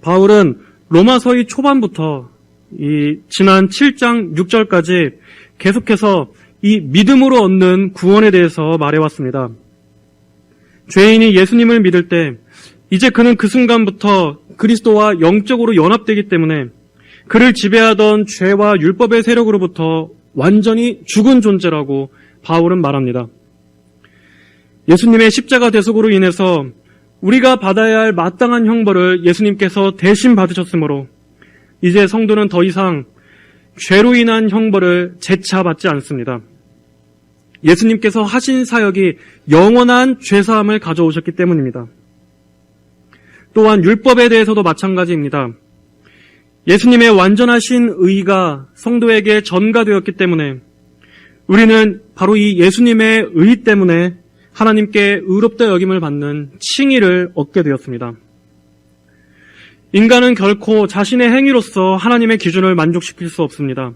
바울은 로마서의 초반부터 이 지난 7장 6절까지 계속해서 이 믿음으로 얻는 구원에 대해서 말해왔습니다. 죄인이 예수님을 믿을 때 이제 그는 그 순간부터 그리스도와 영적으로 연합되기 때문에 그를 지배하던 죄와 율법의 세력으로부터 완전히 죽은 존재라고 바울은 말합니다. 예수님의 십자가 대속으로 인해서 우리가 받아야 할 마땅한 형벌을 예수님께서 대신 받으셨으므로 이제 성도는 더 이상 죄로 인한 형벌을 재차 받지 않습니다. 예수님께서 하신 사역이 영원한 죄사함을 가져오셨기 때문입니다. 또한 율법에 대해서도 마찬가지입니다. 예수님의 완전하신 의가 성도에게 전가되었기 때문에 우리는 바로 이 예수님의 의 때문에 하나님께 의롭다 여김을 받는 칭의를 얻게 되었습니다. 인간은 결코 자신의 행위로서 하나님의 기준을 만족시킬 수 없습니다.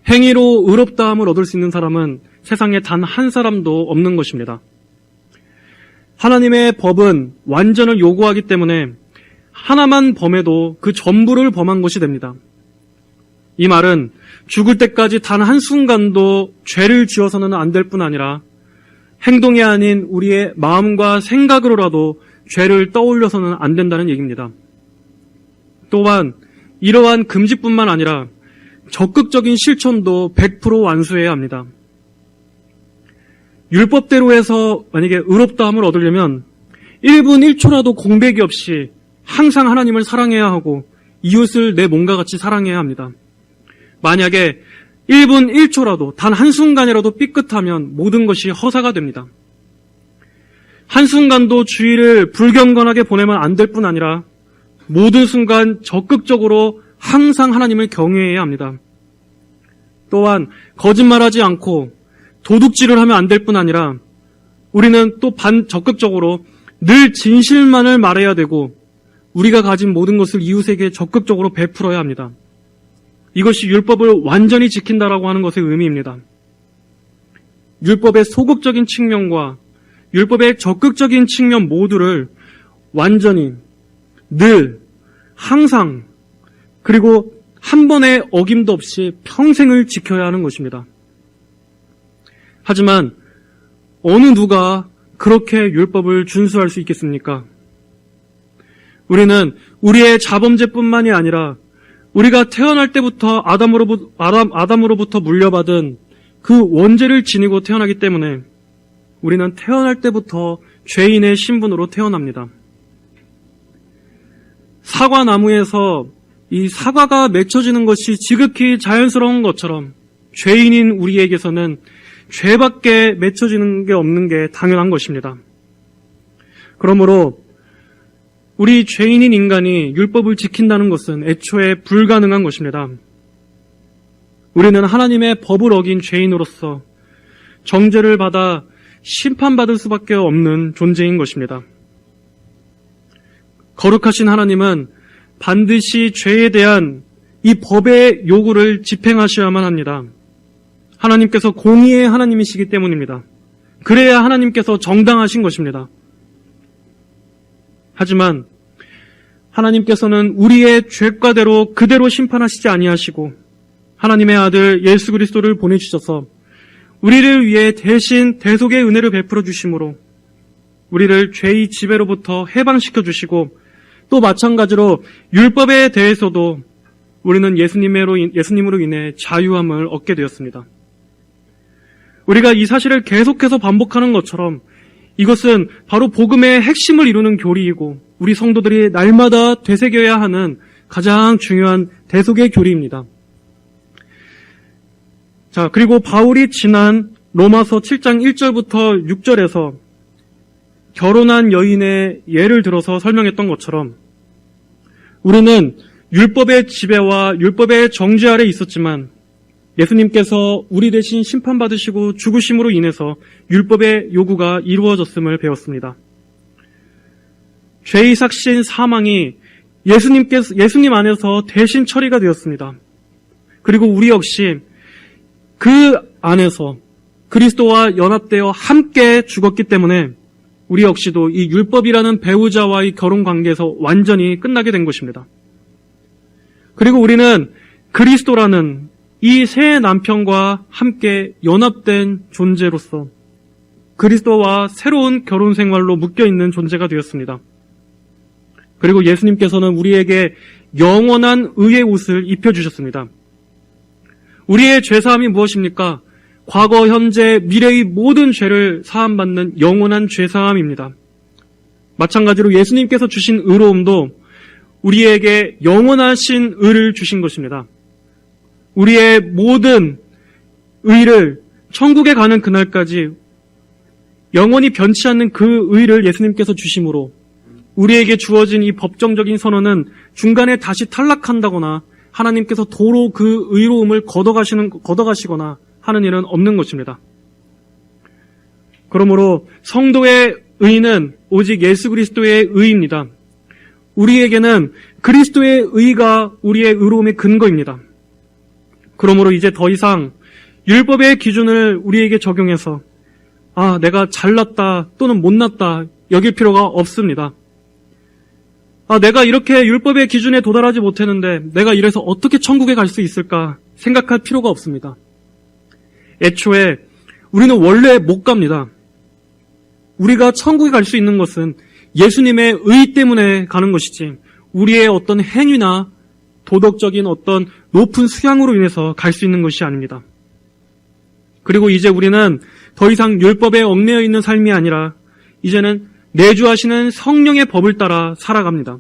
행위로 의롭다함을 얻을 수 있는 사람은 세상에 단 한 사람도 없는 것입니다. 하나님의 법은 완전을 요구하기 때문에 하나만 범해도 그 전부를 범한 것이 됩니다. 이 말은 죽을 때까지 단 한순간도 죄를 지어서는 안 될 뿐 아니라 행동이 아닌 우리의 마음과 생각으로라도 죄를 떠올려서는 안 된다는 얘기입니다. 또한 이러한 금지뿐만 아니라 적극적인 실천도 100% 완수해야 합니다. 율법대로 해서 만약에 의롭다함을 얻으려면 1분 1초라도 공백이 없이 항상 하나님을 사랑해야 하고 이웃을 내 몸과 같이 사랑해야 합니다. 만약에 1분 1초라도 단 한순간이라도 삐끗하면 모든 것이 허사가 됩니다. 한순간도 주의를 불경건하게 보내면 안 될 뿐 아니라 모든 순간 적극적으로 항상 하나님을 경외해야 합니다. 또한 거짓말하지 않고 도둑질을 하면 안 될 뿐 아니라 우리는 또 적극적으로 늘 진실만을 말해야 되고 우리가 가진 모든 것을 이웃에게 적극적으로 베풀어야 합니다. 이것이 율법을 완전히 지킨다라고 하는 것의 의미입니다. 율법의 소극적인 측면과 율법의 적극적인 측면 모두를 완전히 늘 항상 그리고 한 번의 어김도 없이 평생을 지켜야 하는 것입니다. 하지만 어느 누가 그렇게 율법을 준수할 수 있겠습니까? 우리는 우리의 자범죄뿐만이 아니라 우리가 태어날 때부터 아담으로부터 물려받은 그 원죄를 지니고 태어나기 때문에 우리는 태어날 때부터 죄인의 신분으로 태어납니다. 사과나무에서 이 사과가 맺혀지는 것이 지극히 자연스러운 것처럼 죄인인 우리에게서는 죄밖에 맺혀지는 게 없는 게 당연한 것입니다. 그러므로 우리 죄인인 인간이 율법을 지킨다는 것은 애초에 불가능한 것입니다. 우리는 하나님의 법을 어긴 죄인으로서 정죄를 받아 심판받을 수밖에 없는 존재인 것입니다. 거룩하신 하나님은 반드시 죄에 대한 이 법의 요구를 집행하셔야만 합니다. 하나님께서 공의의 하나님이시기 때문입니다. 그래야 하나님께서 정당하신 것입니다. 하지만 하나님께서는 우리의 죄과대로 그대로 심판하시지 아니하시고 하나님의 아들 예수 그리스도를 보내주셔서 우리를 위해 대신 대속의 은혜를 베풀어 주심으로 우리를 죄의 지배로부터 해방시켜 주시고 또 마찬가지로 율법에 대해서도 우리는 예수님으로 인해 자유함을 얻게 되었습니다. 우리가 이 사실을 계속해서 반복하는 것처럼 이것은 바로 복음의 핵심을 이루는 교리이고 우리 성도들이 날마다 되새겨야 하는 가장 중요한 대속의 교리입니다. 자, 그리고 바울이 지난 로마서 7장 1절부터 6절에서 결혼한 여인의 예를 들어서 설명했던 것처럼 우리는 율법의 지배와 율법의 정죄 아래 있었지만 예수님께서 우리 대신 심판받으시고 죽으심으로 인해서 율법의 요구가 이루어졌음을 배웠습니다. 죄의 삭신 사망이 예수님 안에서 대신 처리가 되었습니다. 그리고 우리 역시 그 안에서 그리스도와 연합되어 함께 죽었기 때문에 우리 역시도 이 율법이라는 배우자와의 결혼 관계에서 완전히 끝나게 된 것입니다. 그리고 우리는 그리스도라는 이 새 남편과 함께 연합된 존재로서 그리스도와 새로운 결혼 생활로 묶여있는 존재가 되었습니다. 그리고 예수님께서는 우리에게 영원한 의의 옷을 입혀주셨습니다. 우리의 죄사함이 무엇입니까? 과거, 현재, 미래의 모든 죄를 사함받는 영원한 죄사함입니다. 마찬가지로 예수님께서 주신 의로움도 우리에게 영원하신 의를 주신 것입니다. 우리의 모든 의를 천국에 가는 그날까지 영원히 변치 않는 그 의를 예수님께서 주심으로 우리에게 주어진 이 법정적인 선언은 중간에 다시 탈락한다거나 하나님께서 도로 그 의로움을 걷어가시거나 하는 일은 없는 것입니다. 그러므로 성도의 의는 오직 예수 그리스도의 의입니다. 우리에게는 그리스도의 의가 우리의 의로움의 근거입니다. 그러므로 이제 더 이상 율법의 기준을 우리에게 적용해서 내가 잘났다 또는 못났다 여길 필요가 없습니다. 내가 이렇게 율법의 기준에 도달하지 못했는데 내가 이래서 어떻게 천국에 갈 수 있을까 생각할 필요가 없습니다. 애초에 우리는 원래 못 갑니다. 우리가 천국에 갈 수 있는 것은 예수님의 의 때문에 가는 것이지 우리의 어떤 행위나 도덕적인 어떤 높은 수양으로 인해서 갈 수 있는 것이 아닙니다. 그리고 이제 우리는 더 이상 율법에 얽매여 있는 삶이 아니라 이제는 내주하시는 성령의 법을 따라 살아갑니다.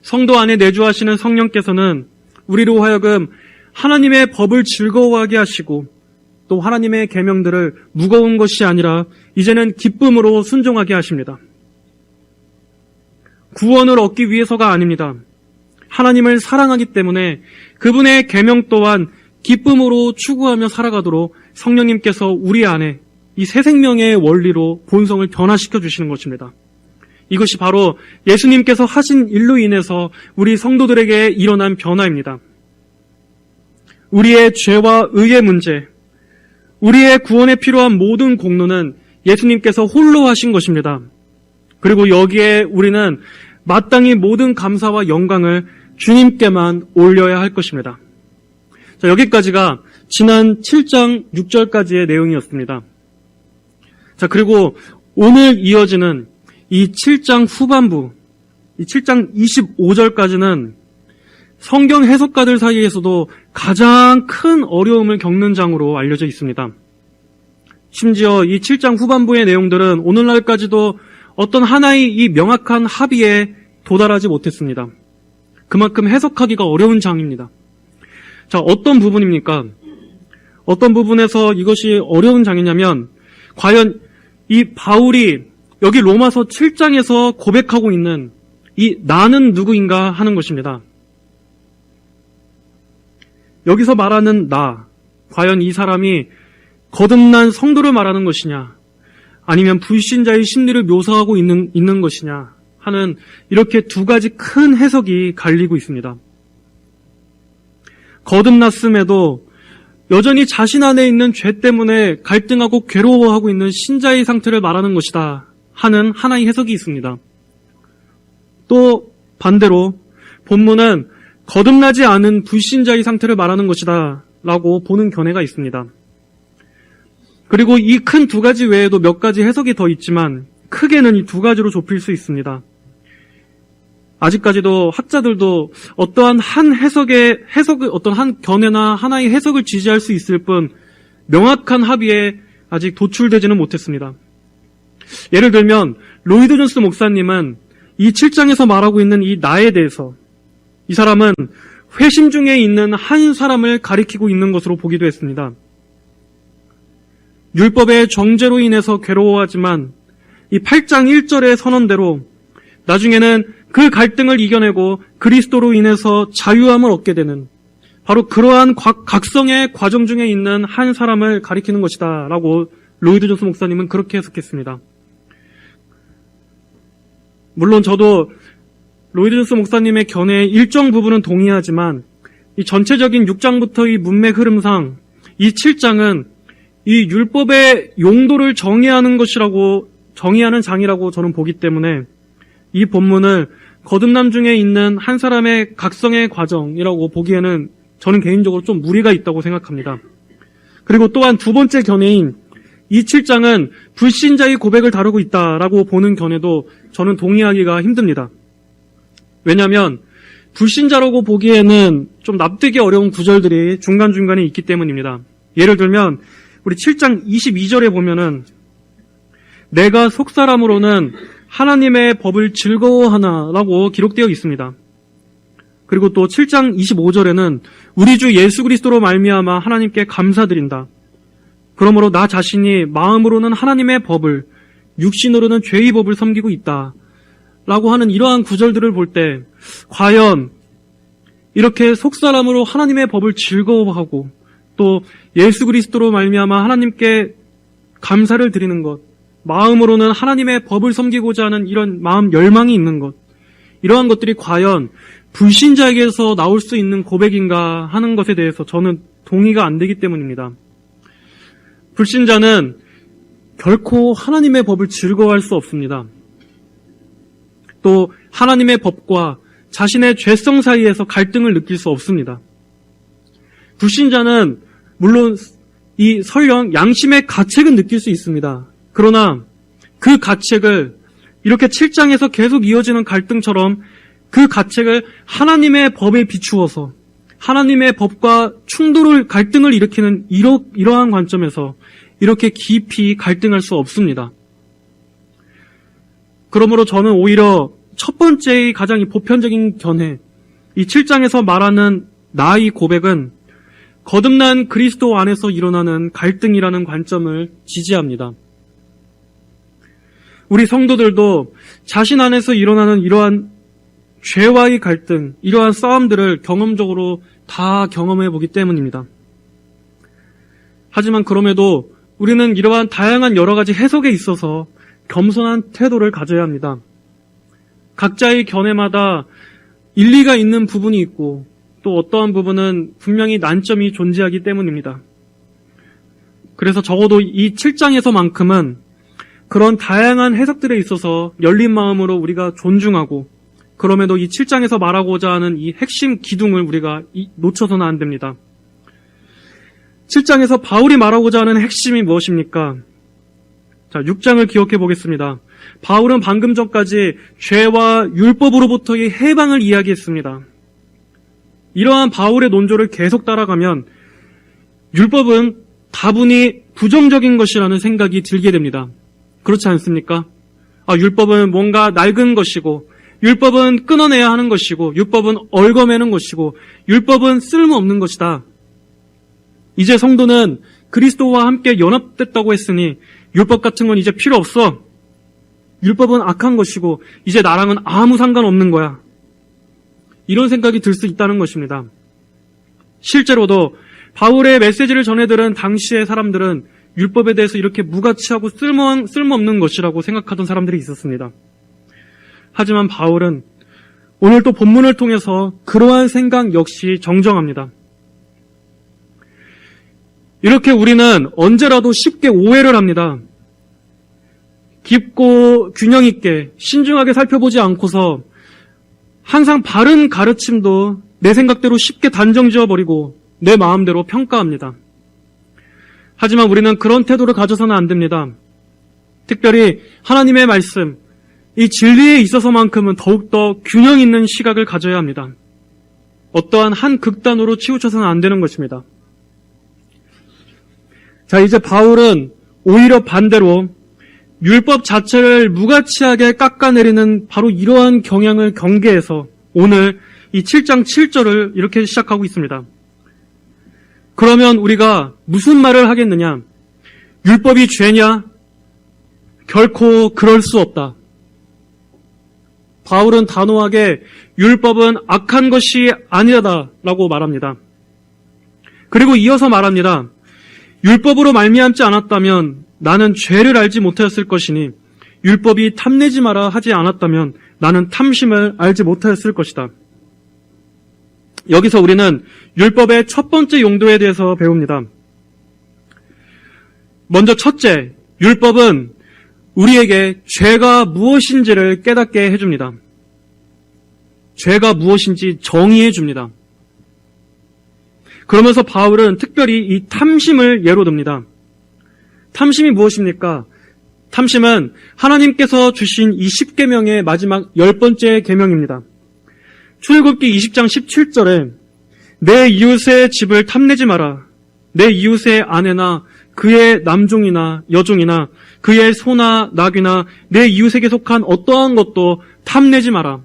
성도 안에 내주하시는 성령께서는 우리로 하여금 하나님의 법을 즐거워하게 하시고 또 하나님의 계명들을 무거운 것이 아니라 이제는 기쁨으로 순종하게 하십니다. 구원을 얻기 위해서가 아닙니다. 하나님을 사랑하기 때문에 그분의 계명 또한 기쁨으로 추구하며 살아가도록 성령님께서 우리 안에 이 새 생명의 원리로 본성을 변화시켜 주시는 것입니다. 이것이 바로 예수님께서 하신 일로 인해서 우리 성도들에게 일어난 변화입니다. 우리의 죄와 의의 문제, 우리의 구원에 필요한 모든 공로는 예수님께서 홀로 하신 것입니다. 그리고 여기에 우리는 마땅히 모든 감사와 영광을 주님께만 올려야 할 것입니다. 자, 여기까지가 지난 7장 6절까지의 내용이었습니다. 자, 그리고 오늘 이어지는 이 7장 후반부, 이 7장 25절까지는 성경 해석가들 사이에서도 가장 큰 어려움을 겪는 장으로 알려져 있습니다. 심지어 이 7장 후반부의 내용들은 오늘날까지도 어떤 하나의 이 명확한 합의에 도달하지 못했습니다. 그만큼 해석하기가 어려운 장입니다. 자, 어떤 부분입니까? 어떤 부분에서 이것이 어려운 장이냐면 과연 이 바울이 여기 로마서 7장에서 고백하고 있는 이 나는 누구인가 하는 것입니다. 여기서 말하는 나, 과연 이 사람이 거듭난 성도를 말하는 것이냐, 아니면 불신자의 심리를 묘사하고 있는 것이냐 하는 이렇게 두 가지 큰 해석이 갈리고 있습니다. 거듭났음에도 여전히 자신 안에 있는 죄 때문에 갈등하고 괴로워하고 있는 신자의 상태를 말하는 것이다 하는 하나의 해석이 있습니다. 또 반대로 본문은 거듭나지 않은 불신자의 상태를 말하는 것이다 라고 보는 견해가 있습니다. 그리고 이 큰 두 가지 외에도 몇 가지 해석이 더 있지만 크게는 이 두 가지로 좁힐 수 있습니다. 아직까지도 학자들도 어떠한 한 어떤 한 견해나 하나의 해석을 지지할 수 있을 뿐 명확한 합의에 아직 도출되지는 못했습니다. 예를 들면 로이드 존스 목사님은 이 7장에서 말하고 있는 이 나에 대해서 이 사람은 회심 중에 있는 한 사람을 가리키고 있는 것으로 보기도 했습니다. 율법의 정죄로 인해서 괴로워하지만 이 8장 1절의 선언대로 나중에는 그 갈등을 이겨내고 그리스도로 인해서 자유함을 얻게 되는 바로 그러한 각성의 과정 중에 있는 한 사람을 가리키는 것이다 라고 로이드 존스 목사님은 그렇게 해석했습니다. 물론 저도 로이드 존스 목사님의 견해의 일정 부분은 동의하지만 이 전체적인 6장부터의 문맥 흐름상 이 7장은 이 율법의 용도를 정의하는 것이라고 정의하는 장이라고 저는 보기 때문에 이 본문을 거듭남 중에 있는 한 사람의 각성의 과정이라고 보기에는 저는 개인적으로 좀 무리가 있다고 생각합니다. 그리고 또한 두 번째 견해인 이 7장은 불신자의 고백을 다루고 있다라고 보는 견해도 저는 동의하기가 힘듭니다. 왜냐하면 불신자라고 보기에는 좀 납득이 어려운 구절들이 중간중간에 있기 때문입니다. 예를 들면 우리 7장 22절에 보면은 내가 속사람으로는 하나님의 법을 즐거워하나라고 기록되어 있습니다. 그리고 또 7장 25절에는 우리 주 예수 그리스도로 말미암아 하나님께 감사드린다. 그러므로 나 자신이 마음으로는 하나님의 법을, 육신으로는 죄의 법을 섬기고 있다. 라고 하는 이러한 구절들을 볼 때 과연 이렇게 속사람으로 하나님의 법을 즐거워하고 또 예수 그리스도로 말미암아 하나님께 감사를 드리는 것, 마음으로는 하나님의 법을 섬기고자 하는 이런 마음 열망이 있는 것, 이러한 것들이 과연 불신자에게서 나올 수 있는 고백인가 하는 것에 대해서 저는 동의가 안 되기 때문입니다. 불신자는 결코 하나님의 법을 즐거워할 수 없습니다. 또 하나님의 법과 자신의 죄성 사이에서 갈등을 느낄 수 없습니다. 불신자는 물론 이 설령 양심의 가책은 느낄 수 있습니다. 그러나 그 가책을 이렇게 7장에서 계속 이어지는 갈등처럼 그 가책을 하나님의 법에 비추어서 하나님의 법과 충돌을, 갈등을 일으키는 이러한 관점에서 이렇게 깊이 갈등할 수 없습니다. 그러므로 저는 오히려 첫 번째의 가장 보편적인 견해, 이 7장에서 말하는 나의 고백은 거듭난 그리스도 안에서 일어나는 갈등이라는 관점을 지지합니다. 우리 성도들도 자신 안에서 일어나는 이러한 죄와의 갈등, 이러한 싸움들을 경험적으로 다 경험해 보기 때문입니다. 하지만 그럼에도 우리는 이러한 다양한 여러 가지 해석에 있어서 겸손한 태도를 가져야 합니다. 각자의 견해마다 일리가 있는 부분이 있고 또 어떠한 부분은 분명히 난점이 존재하기 때문입니다. 그래서 적어도 이 7장에서만큼은 그런 다양한 해석들에 있어서 열린 마음으로 우리가 존중하고 그럼에도 이 7장에서 말하고자 하는 이 핵심 기둥을 우리가 놓쳐서는 안 됩니다. 7장에서 바울이 말하고자 하는 핵심이 무엇입니까? 자, 6장을 기억해 보겠습니다. 바울은 방금 전까지 죄와 율법으로부터의 해방을 이야기했습니다. 이러한 바울의 논조를 계속 따라가면 율법은 다분히 부정적인 것이라는 생각이 들게 됩니다. 그렇지 않습니까? 율법은 뭔가 낡은 것이고 율법은 끊어내야 하는 것이고 율법은 얽어매는 것이고 율법은 쓸모없는 것이다. 이제 성도는 그리스도와 함께 연합됐다고 했으니 율법 같은 건 이제 필요 없어. 율법은 악한 것이고 이제 나랑은 아무 상관없는 거야. 이런 생각이 들 수 있다는 것입니다. 실제로도 바울의 메시지를 전해들은 당시의 사람들은 율법에 대해서 이렇게 무가치하고 쓸모없는 것이라고 생각하던 사람들이 있었습니다. 하지만 바울은 오늘 또 본문을 통해서 그러한 생각 역시 정정합니다. 이렇게 우리는 언제라도 쉽게 오해를 합니다. 깊고 균형 있게 신중하게 살펴보지 않고서 항상 바른 가르침도 내 생각대로 쉽게 단정지어버리고 내 마음대로 평가합니다. 하지만 우리는 그런 태도를 가져서는 안 됩니다. 특별히 하나님의 말씀, 이 진리에 있어서만큼은 더욱더 균형 있는 시각을 가져야 합니다. 어떠한 한 극단으로 치우쳐서는 안 되는 것입니다. 자, 이제 바울은 오히려 반대로 율법 자체를 무가치하게 깎아내리는 바로 이러한 경향을 경계해서 오늘 이 7장 7절을 이렇게 시작하고 있습니다. 그러면 우리가 무슨 말을 하겠느냐? 율법이 죄냐? 결코 그럴 수 없다. 바울은 단호하게 율법은 악한 것이 아니라라고 말합니다. 그리고 이어서 말합니다. 율법으로 말미암지 않았다면 나는 죄를 알지 못하였을 것이니 율법이 탐내지 마라 하지 않았다면 나는 탐심을 알지 못하였을 것이다. 여기서 우리는 율법의 첫 번째 용도에 대해서 배웁니다. 먼저 첫째, 율법은 우리에게 죄가 무엇인지를 깨닫게 해줍니다. 죄가 무엇인지 정의해 줍니다. 그러면서 바울은 특별히 이 탐심을 예로 듭니다. 탐심이 무엇입니까? 탐심은 하나님께서 주신 이 10계명의 마지막 10번째 계명입니다. 출애굽기 20장 17절에 내 이웃의 집을 탐내지 마라. 내 이웃의 아내나 그의 남종이나 여종이나 그의 소나 나귀나 내 이웃에게 속한 어떠한 것도 탐내지 마라.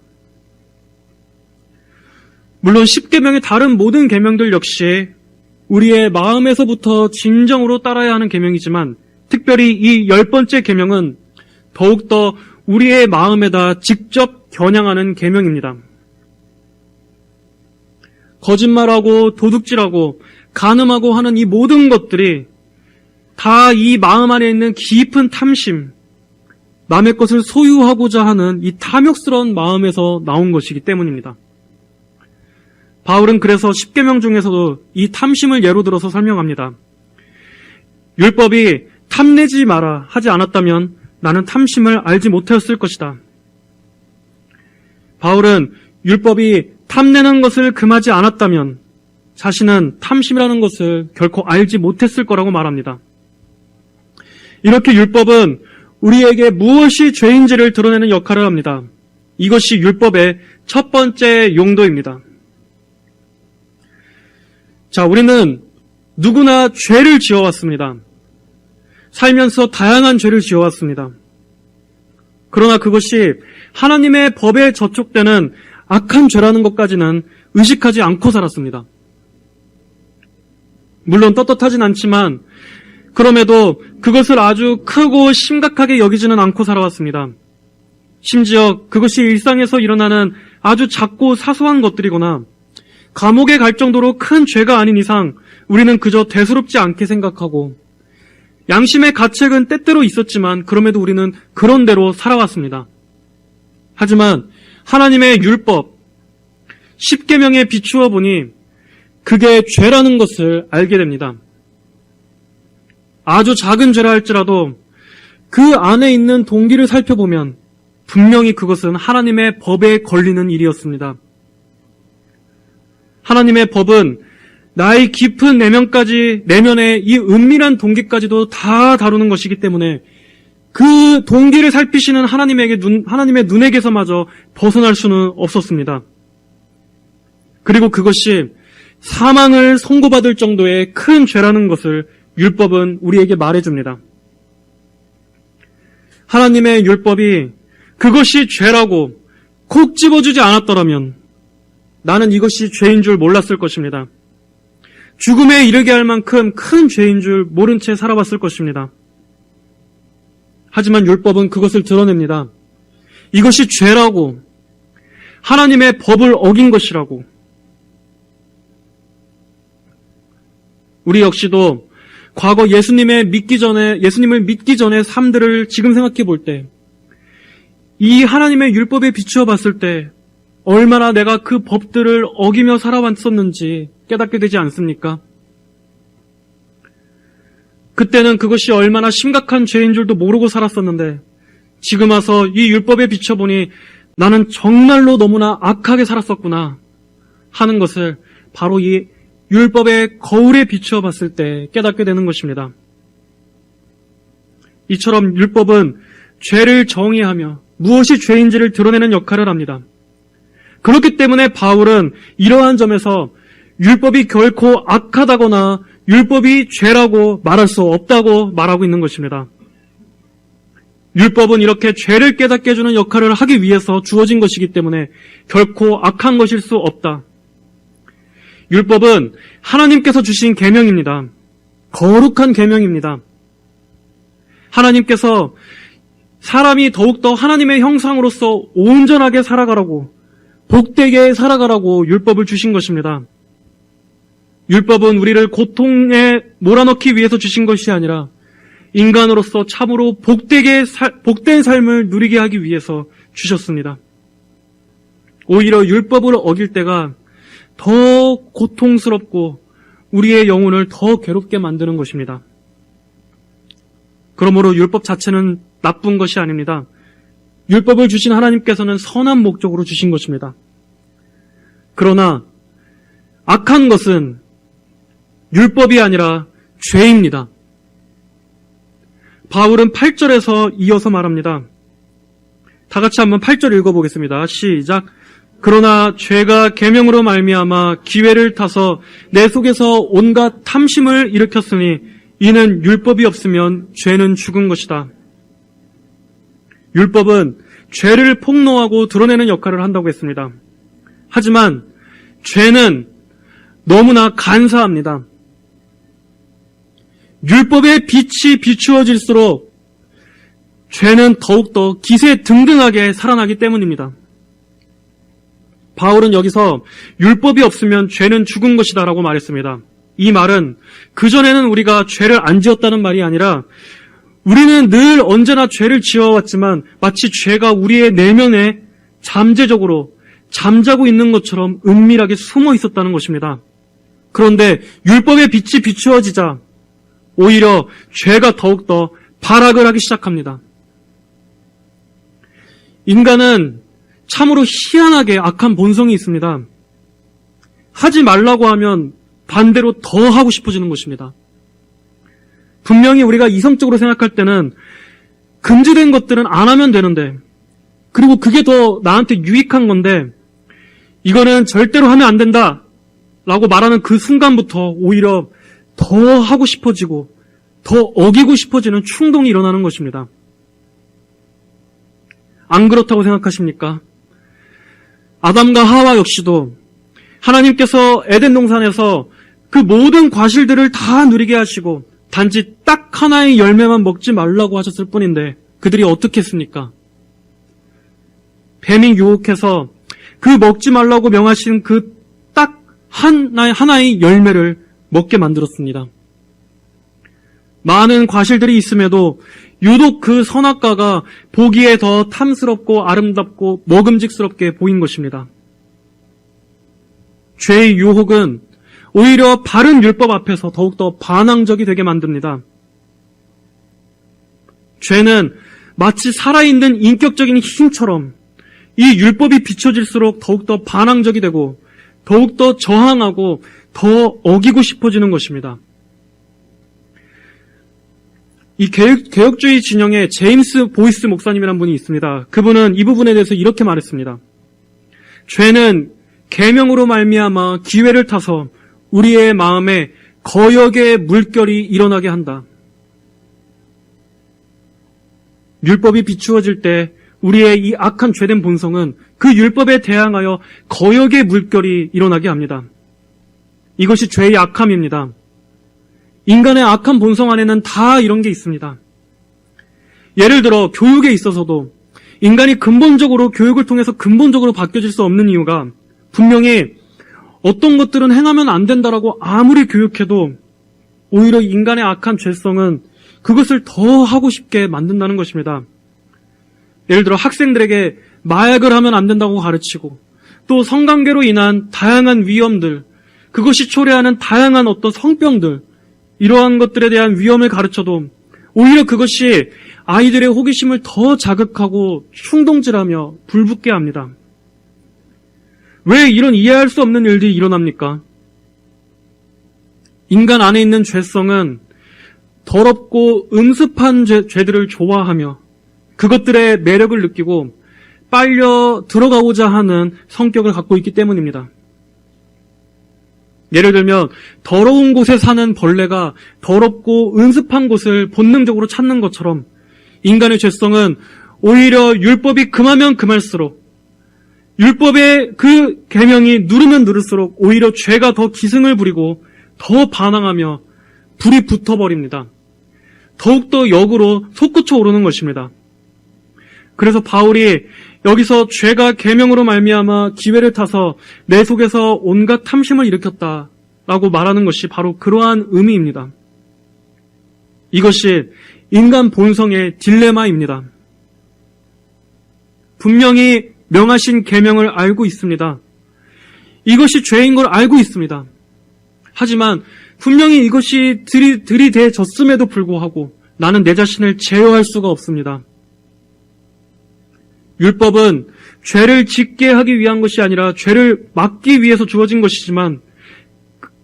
물론 10계명의 다른 모든 계명들 역시 우리의 마음에서부터 진정으로 따라야 하는 계명이지만 특별히 이 10번째 계명은 더욱더 우리의 마음에다 직접 겨냥하는 계명입니다. 거짓말하고 도둑질하고 간음하고 하는 이 모든 것들이 다 이 마음 안에 있는 깊은 탐심, 남의 것을 소유하고자 하는 이 탐욕스러운 마음에서 나온 것이기 때문입니다. 바울은 그래서 10계명 중에서도 이 탐심을 예로 들어서 설명합니다. 율법이 탐내지 마라 하지 않았다면 나는 탐심을 알지 못하였을 것이다. 바울은 율법이 탐내는 것을 금하지 않았다면 자신은 탐심이라는 것을 결코 알지 못했을 거라고 말합니다. 이렇게 율법은 우리에게 무엇이 죄인지를 드러내는 역할을 합니다. 이것이 율법의 첫 번째 용도입니다. 자, 우리는 누구나 죄를 지어왔습니다. 살면서 다양한 죄를 지어왔습니다. 그러나 그것이 하나님의 법에 저촉되는 악한 죄라는 것까지는 의식하지 않고 살았습니다. 물론 떳떳하진 않지만 그럼에도 그것을 아주 크고 심각하게 여기지는 않고 살아왔습니다. 심지어 그것이 일상에서 일어나는 아주 작고 사소한 것들이거나 감옥에 갈 정도로 큰 죄가 아닌 이상 우리는 그저 대수롭지 않게 생각하고 양심의 가책은 때때로 있었지만 그럼에도 우리는 그런 대로 살아왔습니다. 하지만 하나님의 율법 10계명에 비추어 보니 그게 죄라는 것을 알게 됩니다. 아주 작은 죄라 할지라도 그 안에 있는 동기를 살펴보면 분명히 그것은 하나님의 법에 걸리는 일이었습니다. 하나님의 법은 나의 깊은 내면의 이 은밀한 동기까지도 다 다루는 것이기 때문에 그 동기를 살피시는 하나님의 눈에게서마저 벗어날 수는 없었습니다. 그리고 그것이 사망을 선고받을 정도의 큰 죄라는 것을 율법은 우리에게 말해줍니다. 하나님의 율법이 그것이 죄라고 콕 집어주지 않았더라면 나는 이것이 죄인 줄 몰랐을 것입니다. 죽음에 이르게 할 만큼 큰 죄인 줄 모른 채 살아왔을 것입니다. 하지만 율법은 그것을 드러냅니다. 이것이 죄라고, 하나님의 법을 어긴 것이라고. 우리 역시도 과거 예수님을 믿기 전의 삶들을 지금 생각해 볼 때, 이 하나님의 율법에 비추어 봤을 때 얼마나 내가 그 법들을 어기며 살아왔었는지 깨닫게 되지 않습니까? 그때는 그것이 얼마나 심각한 죄인 줄도 모르고 살았었는데 지금 와서 이 율법에 비춰보니 나는 정말로 너무나 악하게 살았었구나 하는 것을 바로 이 율법의 거울에 비추어 봤을 때 깨닫게 되는 것입니다. 이처럼 율법은 죄를 정의하며 무엇이 죄인지를 드러내는 역할을 합니다. 그렇기 때문에 바울은 이러한 점에서 율법이 결코 악하다거나 율법이 죄라고 말할 수 없다고 말하고 있는 것입니다. 율법은 이렇게 죄를 깨닫게 해주는 역할을 하기 위해서 주어진 것이기 때문에 결코 악한 것일 수 없다. 율법은 하나님께서 주신 계명입니다. 거룩한 계명입니다. 하나님께서 사람이 더욱더 하나님의 형상으로서 온전하게 살아가라고, 복되게 살아가라고 율법을 주신 것입니다. 율법은 우리를 고통에 몰아넣기 위해서 주신 것이 아니라 인간으로서 참으로 복된 삶을 누리게 하기 위해서 주셨습니다. 오히려 율법을 어길 때가 더 고통스럽고 우리의 영혼을 더 괴롭게 만드는 것입니다. 그러므로 율법 자체는 나쁜 것이 아닙니다. 율법을 주신 하나님께서는 선한 목적으로 주신 것입니다. 그러나 악한 것은 율법이 아니라 죄입니다. 바울은 8절에서 이어서 말합니다. 다 같이 한번 8절 읽어보겠습니다. 시작. 그러나 죄가 계명으로 말미암아 기회를 타서 내 속에서 온갖 탐심을 일으켰으니 이는 율법이 없으면 죄는 죽은 것이다. 율법은 죄를 폭로하고 드러내는 역할을 한다고 했습니다. 하지만 죄는 너무나 간사합니다. 율법의 빛이 비추어질수록 죄는 더욱더 기세등등하게 살아나기 때문입니다. 바울은 여기서 율법이 없으면 죄는 죽은 것이다 라고 말했습니다. 이 말은 그전에는 우리가 죄를 안 지었다는 말이 아니라 우리는 늘 언제나 죄를 지어왔지만 마치 죄가 우리의 내면에 잠재적으로 잠자고 있는 것처럼 은밀하게 숨어 있었다는 것입니다. 그런데 율법의 빛이 비추어지자 오히려 죄가 더욱더 발악을 하기 시작합니다. 인간은 참으로 희한하게 악한 본성이 있습니다. 하지 말라고 하면 반대로 더 하고 싶어지는 것입니다. 분명히 우리가 이성적으로 생각할 때는 금지된 것들은 안 하면 되는데, 그리고 그게 더 나한테 유익한 건데 이거는 절대로 하면 안 된다 라고 말하는 그 순간부터 오히려 더 하고 싶어지고 더 어기고 싶어지는 충동이 일어나는 것입니다. 안 그렇다고 생각하십니까? 아담과 하와 역시도 하나님께서 에덴 동산에서 그 모든 과실들을 다 누리게 하시고 단지 딱 하나의 열매만 먹지 말라고 하셨을 뿐인데 그들이 어떻게 했습니까? 뱀이 유혹해서 그 먹지 말라고 명하신 그 딱 하나의 열매를 먹게 만들었습니다. 많은 과실들이 있음에도 유독 그 선악과가 보기에 더 탐스럽고 아름답고 먹음직스럽게 보인 것입니다. 죄의 유혹은 오히려 바른 율법 앞에서 더욱더 반항적이 되게 만듭니다. 죄는 마치 살아있는 인격적인 힘처럼 이 율법이 비춰질수록 더욱더 반항적이 되고 더욱더 저항하고 더 어기고 싶어지는 것입니다. 이 개혁주의 진영의 제임스 보이스 목사님이라는 분이 있습니다. 그분은 이 부분에 대해서 이렇게 말했습니다. 죄는 계명으로 말미암아 기회를 타서 우리의 마음에 거역의 물결이 일어나게 한다. 율법이 비추어질 때 우리의 이 악한 죄된 본성은 그 율법에 대항하여 거역의 물결이 일어나게 합니다. 이것이 죄의 악함입니다. 인간의 악한 본성 안에는 다 이런 게 있습니다. 예를 들어 교육에 있어서도 인간이 근본적으로 교육을 통해서 근본적으로 바뀌어질 수 없는 이유가 분명히 어떤 것들은 행하면 안 된다라고 아무리 교육해도 오히려 인간의 악한 죄성은 그것을 더 하고 싶게 만든다는 것입니다. 예를 들어 학생들에게 마약을 하면 안 된다고 가르치고 또 성관계로 인한 다양한 위험들, 그것이 초래하는 다양한 어떤 성병들, 이러한 것들에 대한 위험을 가르쳐도 오히려 그것이 아이들의 호기심을 더 자극하고 충동질하며 불붙게 합니다. 왜 이런 이해할 수 없는 일들이 일어납니까? 인간 안에 있는 죄성은 더럽고 음습한 죄들을 좋아하며 그것들의 매력을 느끼고 빨려 들어가고자 하는 성격을 갖고 있기 때문입니다. 예를 들면 더러운 곳에 사는 벌레가 더럽고 음습한 곳을 본능적으로 찾는 것처럼 인간의 죄성은 오히려 율법이 금하면 금할수록 율법의 그 계명이 누르면 누를수록 오히려 죄가 더 기승을 부리고 더 반항하며 불이 붙어버립니다. 더욱더 역으로 솟구쳐 오르는 것입니다. 그래서 바울이 여기서 죄가 계명으로 말미암아 기회를 타서 내 속에서 온갖 탐심을 일으켰다라고 말하는 것이 바로 그러한 의미입니다. 이것이 인간 본성의 딜레마입니다. 분명히 명하신 계명을 알고 있습니다. 이것이 죄인 걸 알고 있습니다. 하지만 분명히 이것이 들이대졌음에도 불구하고 나는 내 자신을 제어할 수가 없습니다. 율법은 죄를 짓게 하기 위한 것이 아니라 죄를 막기 위해서 주어진 것이지만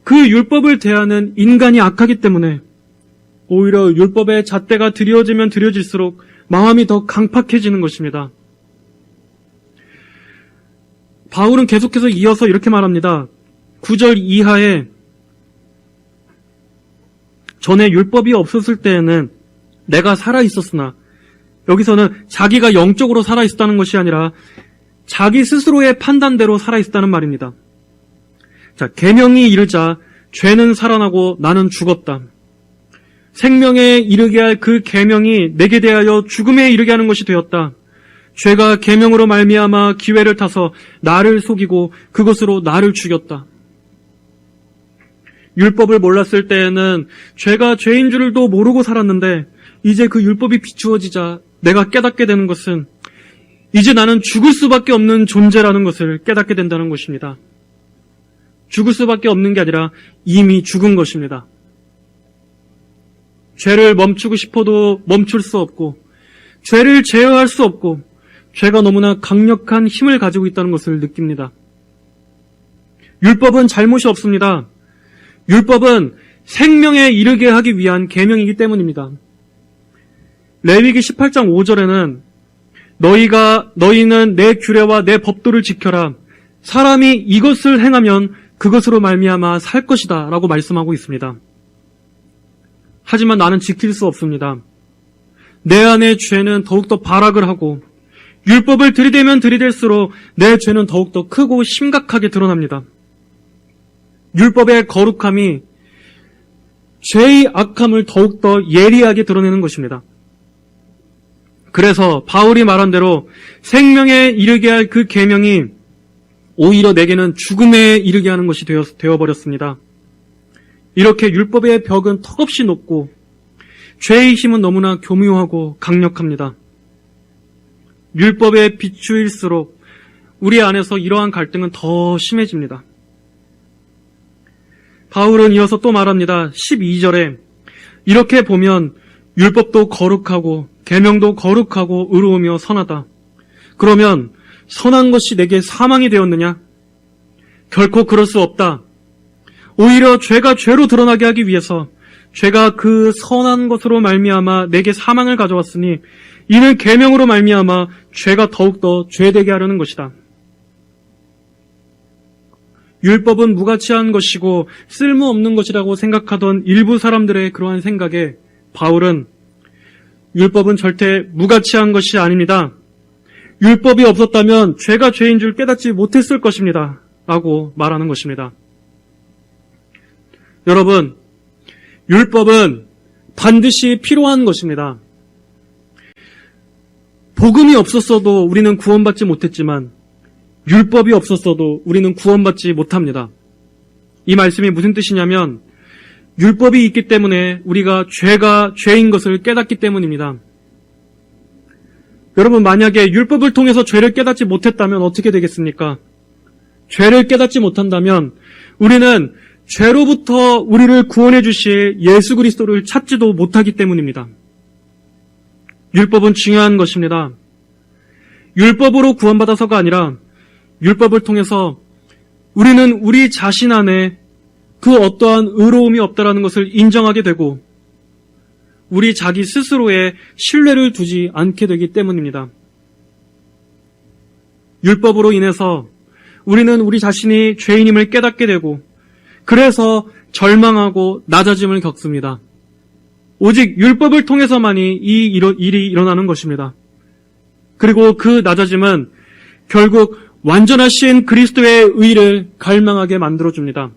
그 율법을 대하는 인간이 악하기 때문에 오히려 율법의 잣대가 드려지면 드려질수록 마음이 더 강팍해지는 것입니다. 바울은 계속해서 이어서 이렇게 말합니다. 9절 이하에 전에 율법이 없었을 때에는 내가 살아있었으나, 여기서는 자기가 영적으로 살아있었다는 것이 아니라 자기 스스로의 판단대로 살아있었다는 말입니다. 자, 계명이 이르자 죄는 살아나고 나는 죽었다. 생명에 이르게 할 그 계명이 내게 대하여 죽음에 이르게 하는 것이 되었다. 죄가 계명으로 말미암아 기회를 타서 나를 속이고 그것으로 나를 죽였다. 율법을 몰랐을 때에는 죄가 죄인 줄도 모르고 살았는데 이제 그 율법이 비추어지자 내가 깨닫게 되는 것은 이제 나는 죽을 수밖에 없는 존재라는 것을 깨닫게 된다는 것입니다. 죽을 수밖에 없는 게 아니라 이미 죽은 것입니다. 죄를 멈추고 싶어도 멈출 수 없고 죄를 제어할 수 없고 죄가 너무나 강력한 힘을 가지고 있다는 것을 느낍니다. 율법은 잘못이 없습니다. 율법은 생명에 이르게 하기 위한 계명이기 때문입니다. 레위기 18장 5절에는 너희는 내 규례와 내 법도를 지켜라. 사람이 이것을 행하면 그것으로 말미암아 살 것이다 라고 말씀하고 있습니다. 하지만 나는 지킬 수 없습니다. 내 안의 죄는 더욱더 발악을 하고 율법을 들이대면 들이댈수록 내 죄는 더욱더 크고 심각하게 드러납니다. 율법의 거룩함이 죄의 악함을 더욱더 예리하게 드러내는 것입니다. 그래서 바울이 말한 대로 생명에 이르게 할 그 계명이 오히려 내게는 죽음에 이르게 하는 것이 되어버렸습니다. 이렇게 율법의 벽은 턱없이 높고 죄의 힘은 너무나 교묘하고 강력합니다. 율법에 비추일수록 우리 안에서 이러한 갈등은 더 심해집니다. 바울은 이어서 또 말합니다. 12절에 이렇게 보면 율법도 거룩하고 계명도 거룩하고 의로우며 선하다. 그러면 선한 것이 내게 사망이 되었느냐? 결코 그럴 수 없다. 오히려 죄가 죄로 드러나게 하기 위해서 죄가 그 선한 것으로 말미암아 내게 사망을 가져왔으니 이는 계명으로 말미암아 죄가 더욱더 죄되게 하려는 것이다. 율법은 무가치한 것이고 쓸모없는 것이라고 생각하던 일부 사람들의 그러한 생각에 바울은 율법은 절대 무가치한 것이 아닙니다. 율법이 없었다면 죄가 죄인 줄 깨닫지 못했을 것입니다. 라고 말하는 것입니다. 여러분, 율법은 반드시 필요한 것입니다. 복음이 없었어도 우리는 구원받지 못했지만 율법이 없었어도 우리는 구원받지 못합니다. 이 말씀이 무슨 뜻이냐면 율법이 있기 때문에 우리가 죄가 죄인 것을 깨닫기 때문입니다. 여러분, 만약에 율법을 통해서 죄를 깨닫지 못했다면 어떻게 되겠습니까? 죄를 깨닫지 못한다면 우리는 죄로부터 우리를 구원해 주실 예수 그리스도를 찾지도 못하기 때문입니다. 율법은 중요한 것입니다. 율법으로 구원받아서가 아니라 율법을 통해서 우리는 우리 자신 안에 그 어떠한 의로움이 없다라는 것을 인정하게 되고 우리 자기 스스로에 신뢰를 두지 않게 되기 때문입니다. 율법으로 인해서 우리는 우리 자신이 죄인임을 깨닫게 되고 그래서 절망하고 낮아짐을 겪습니다. 오직 율법을 통해서만이 이 일이 일어나는 것입니다. 그리고 그 낮아짐은 결국 완전하신 그리스도의 의를 갈망하게 만들어줍니다.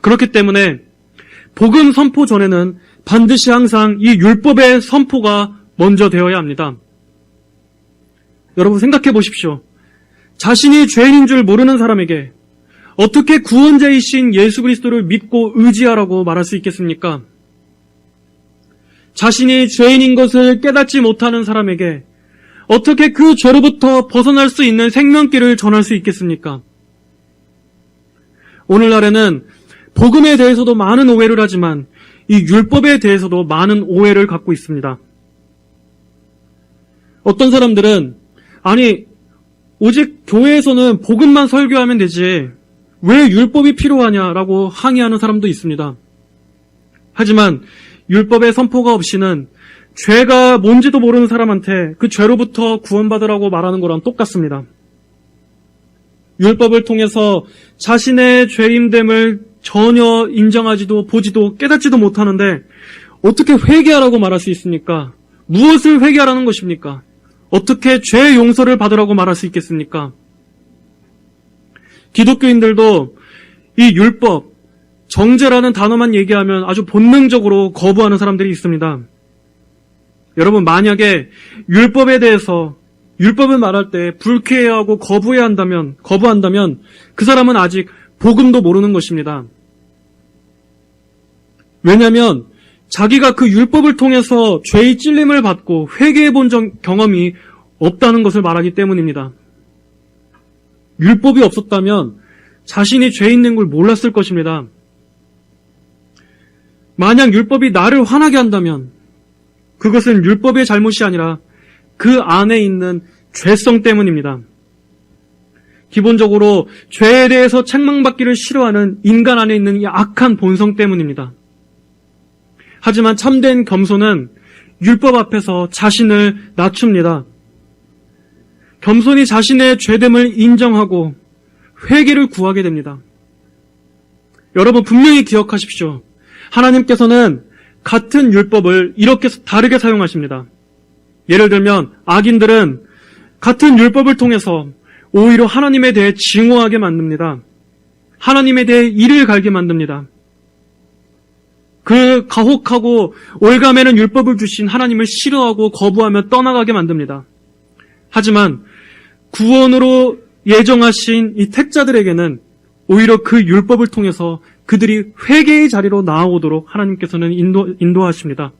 그렇기 때문에 복음 선포 전에는 반드시 항상 이 율법의 선포가 먼저 되어야 합니다. 여러분 생각해 보십시오. 자신이 죄인인 줄 모르는 사람에게 어떻게 구원자이신 예수 그리스도를 믿고 의지하라고 말할 수 있겠습니까? 자신이 죄인인 것을 깨닫지 못하는 사람에게 어떻게 그 죄로부터 벗어날 수 있는 생명길을 전할 수 있겠습니까? 오늘날에는 복음에 대해서도 많은 오해를 하지만 이 율법에 대해서도 많은 오해를 갖고 있습니다. 어떤 사람들은 아니 오직 교회에서는 복음만 설교하면 되지 왜 율법이 필요하냐라고 항의하는 사람도 있습니다. 하지만 율법의 선포가 없이는 죄가 뭔지도 모르는 사람한테 그 죄로부터 구원받으라고 말하는 거랑 똑같습니다. 율법을 통해서 자신의 죄임됨을 전혀 인정하지도 보지도 깨닫지도 못하는데 어떻게 회개하라고 말할 수 있습니까? 무엇을 회개하라는 것입니까? 어떻게 죄 용서를 받으라고 말할 수 있겠습니까? 기독교인들도 이 율법, 정죄라는 단어만 얘기하면 아주 본능적으로 거부하는 사람들이 있습니다. 여러분, 만약에 율법에 대해서 율법을 말할 때 불쾌해하고 거부한다면 그 사람은 아직 복음도 모르는 것입니다. 왜냐하면 자기가 그 율법을 통해서 죄의 찔림을 받고 회개해 본 경험이 없다는 것을 말하기 때문입니다. 율법이 없었다면 자신이 죄 있는 걸 몰랐을 것입니다. 만약 율법이 나를 화나게 한다면 그것은 율법의 잘못이 아니라 그 안에 있는 죄성 때문입니다. 기본적으로 죄에 대해서 책망받기를 싫어하는 인간 안에 있는 이 악한 본성 때문입니다. 하지만 참된 겸손은 율법 앞에서 자신을 낮춥니다. 겸손히 자신의 죄됨을 인정하고 회개를 구하게 됩니다. 여러분 분명히 기억하십시오. 하나님께서는 같은 율법을 이렇게 다르게 사용하십니다. 예를 들면 악인들은 같은 율법을 통해서 오히려 하나님에 대해 증오하게 만듭니다. 하나님에 대해 이를 갈게 만듭니다. 그 가혹하고 올가매는 율법을 주신 하나님을 싫어하고 거부하며 떠나가게 만듭니다. 하지만 구원으로 예정하신 이 택자들에게는 오히려 그 율법을 통해서 그들이 회개의 자리로 나아오도록 하나님께서는 인도하십니다.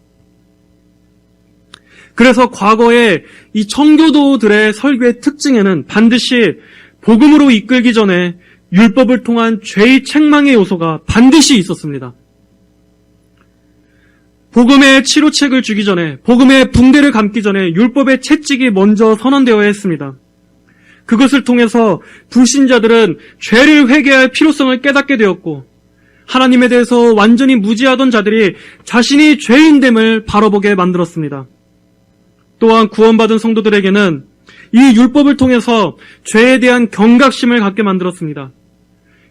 그래서 과거에 이 청교도들의 설교의 특징에는 반드시 복음으로 이끌기 전에 율법을 통한 죄의 책망의 요소가 반드시 있었습니다. 복음의 치료책을 주기 전에, 복음의 붕대를 감기 전에 율법의 채찍이 먼저 선언되어야 했습니다. 그것을 통해서 불신자들은 죄를 회개할 필요성을 깨닫게 되었고 하나님에 대해서 완전히 무지하던 자들이 자신이 죄인됨을 바라보게 만들었습니다. 또한 구원받은 성도들에게는 이 율법을 통해서 죄에 대한 경각심을 갖게 만들었습니다.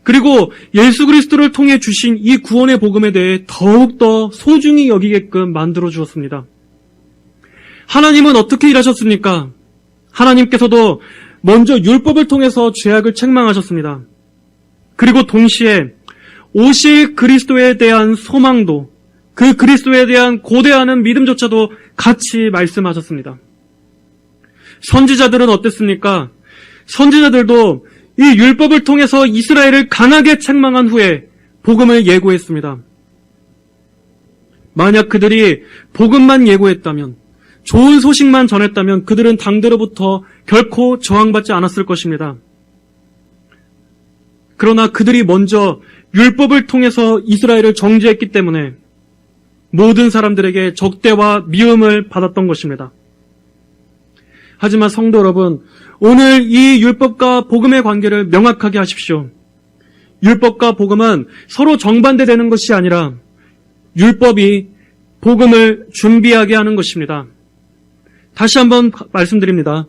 그리고 예수 그리스도를 통해 주신 이 구원의 복음에 대해 더욱더 소중히 여기게끔 만들어 주었습니다. 하나님은 어떻게 일하셨습니까? 하나님께서도 먼저 율법을 통해서 죄악을 책망하셨습니다. 그리고 동시에 오실 그리스도에 대한 소망도, 그 그리스도에 대한 고대하는 믿음조차도 같이 말씀하셨습니다. 선지자들은 어땠습니까? 선지자들도 이 율법을 통해서 이스라엘을 강하게 책망한 후에 복음을 예고했습니다. 만약 그들이 복음만 예고했다면, 좋은 소식만 전했다면 그들은 당대로부터 결코 저항받지 않았을 것입니다. 그러나 그들이 먼저 율법을 통해서 이스라엘을 정죄했기 때문에 모든 사람들에게 적대와 미움을 받았던 것입니다. 하지만 성도 여러분, 오늘 이 율법과 복음의 관계를 명확하게 하십시오. 율법과 복음은 서로 정반대되는 것이 아니라 율법이 복음을 준비하게 하는 것입니다. 다시 한번 말씀드립니다.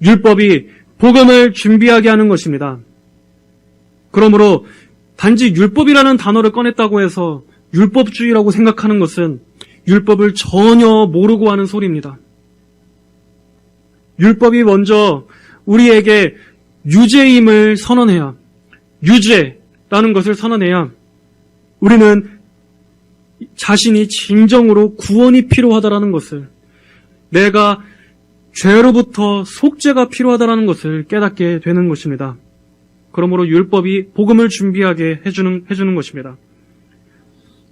율법이 복음을 준비하게 하는 것입니다. 그러므로 단지 율법이라는 단어를 꺼냈다고 해서 율법주의라고 생각하는 것은 율법을 전혀 모르고 하는 소리입니다. 율법이 먼저 우리에게 유죄임을 선언해야, 유죄라는 것을 선언해야 우리는 자신이 진정으로 구원이 필요하다라는 것을, 내가 죄로부터 속죄가 필요하다라는 것을 깨닫게 되는 것입니다. 그러므로 율법이 복음을 준비하게 해주는 것입니다.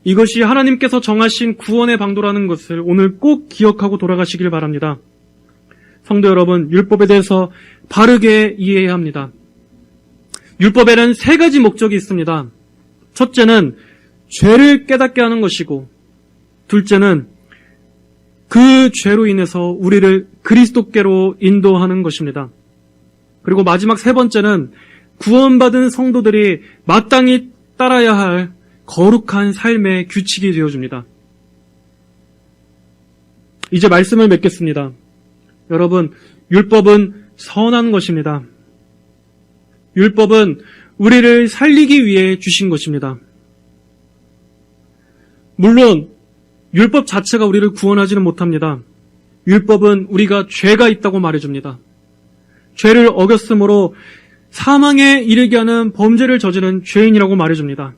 이것이 하나님께서 정하신 구원의 방도라는 것을 오늘 꼭 기억하고 돌아가시길 바랍니다. 성도 여러분, 율법에 대해서 바르게 이해해야 합니다. 율법에는 세 가지 목적이 있습니다. 첫째는 죄를 깨닫게 하는 것이고, 둘째는 그 죄로 인해서 우리를 그리스도께로 인도하는 것입니다. 그리고 마지막 세 번째는 구원받은 성도들이 마땅히 따라야 할 거룩한 삶의 규칙이 되어줍니다. 이제 말씀을 맺겠습니다. 여러분, 율법은 선한 것입니다. 율법은 우리를 살리기 위해 주신 것입니다. 물론 율법 자체가 우리를 구원하지는 못합니다. 율법은 우리가 죄가 있다고 말해줍니다. 죄를 어겼으므로 사망에 이르게 하는 범죄를 저지른 죄인이라고 말해줍니다.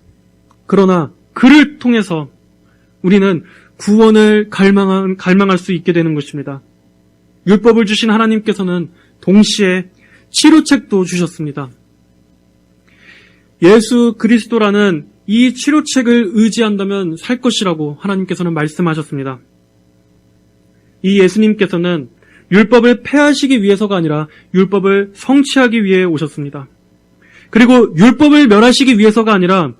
그러나 그를 통해서 우리는 구원을 갈망할 수 있게 되는 것입니다. 율법을 주신 하나님께서는 동시에 치료책도 주셨습니다. 예수 그리스도라는 이 치료책을 의지한다면 살 것이라고 하나님께서는 말씀하셨습니다. 이 예수님께서는 율법을 폐하시기 위해서가 아니라 율법을 성취하기 위해 오셨습니다. 그리고 율법을 멸하시기 위해서가 아니라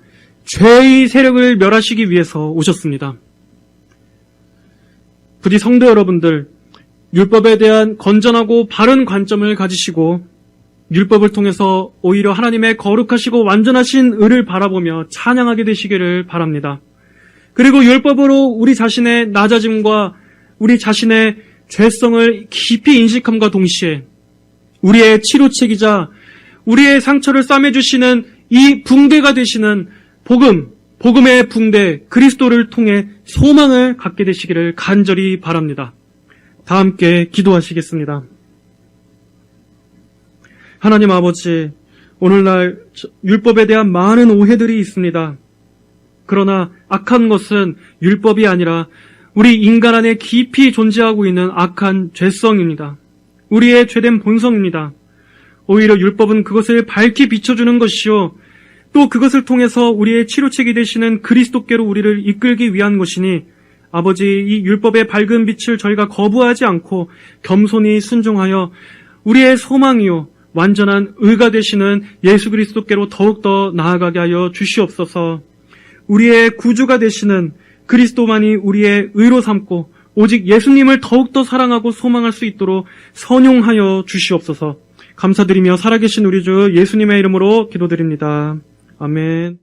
죄의 세력을 멸하시기 위해서 오셨습니다. 부디 성도 여러분들, 율법에 대한 건전하고 바른 관점을 가지시고 율법을 통해서 오히려 하나님의 거룩하시고 완전하신 의를 바라보며 찬양하게 되시기를 바랍니다. 그리고 율법으로 우리 자신의 낮아짐과 우리 자신의 죄성을 깊이 인식함과 동시에 우리의 치료책이자 우리의 상처를 싸매주시는 이 붕대가 되시는 복음의 붕대 그리스도를 통해 소망을 갖게 되시기를 간절히 바랍니다. 다 함께 기도하시겠습니다. 하나님 아버지, 오늘날 율법에 대한 많은 오해들이 있습니다. 그러나 악한 것은 율법이 아니라 우리 인간 안에 깊이 존재하고 있는 악한 죄성입니다. 우리의 죄된 본성입니다. 오히려 율법은 그것을 밝히 비춰주는 것이요, 또 그것을 통해서 우리의 치료책이 되시는 그리스도께로 우리를 이끌기 위한 것이니 아버지, 이 율법의 밝은 빛을 저희가 거부하지 않고 겸손히 순종하여 우리의 소망이요 완전한 의가 되시는 예수 그리스도께로 더욱더 나아가게 하여 주시옵소서. 우리의 구주가 되시는 그리스도만이 우리의 의로 삼고 오직 예수님을 더욱더 사랑하고 소망할 수 있도록 선용하여 주시옵소서. 감사드리며 살아계신 우리 주 예수님의 이름으로 기도드립니다. 아멘.